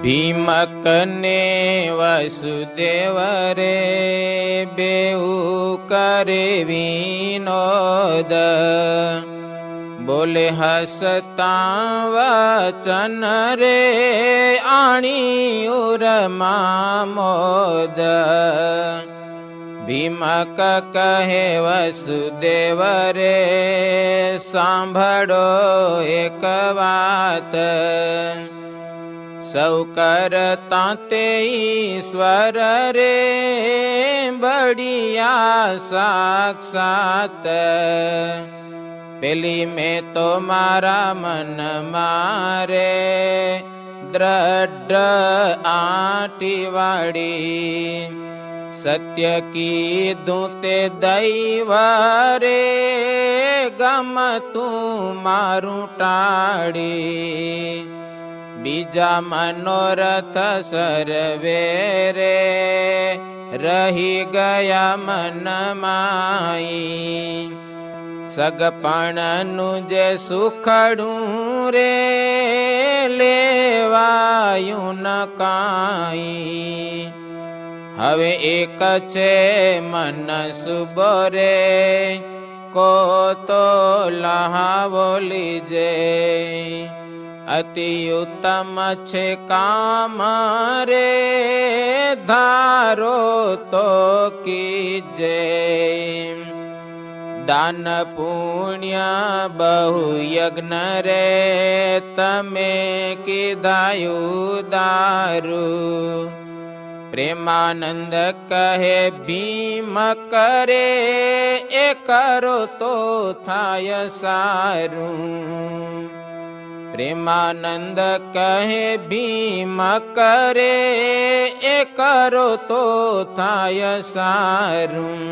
ભીમક ને વસુદેવ રે બેઉ કરે વિનોદ, બોલે હસતા વચન રે આણી ઉરમાં મોદ. ભીમક કહે વસુદેવ રે સાંભળો એક વાત, સૌ કરતા તે ઈશ્વર રે બળિયા સાક્ષાત. પેલી મેં તો મારા મન મારે દ્રઢ આંટી વાળી, સત્ય કીધું તે દૈવ રે ગમતું મારું ટાળી. બીજા મનોરથ સર્વે રે રહી ગયા મનમાઈ, સગપણનું જે સુખડું રે લેવાયું ન કાંઈ. હવે એક છે મન સુબોરે કો તો લહાવો લીજે, અતિ ઉત્તમ છે કામ રે ધારો તો કીજે. દાન પુણ્ય બહુ યજ્ઞ રે તમે કીધાયું દારૂ. પ્રેમાનંદ કહે ભીમ કરે એ કરો તો થાય સારું. પ્રેમાનંદ કહે ભીમ કરે એ કરો તો થાય સારું.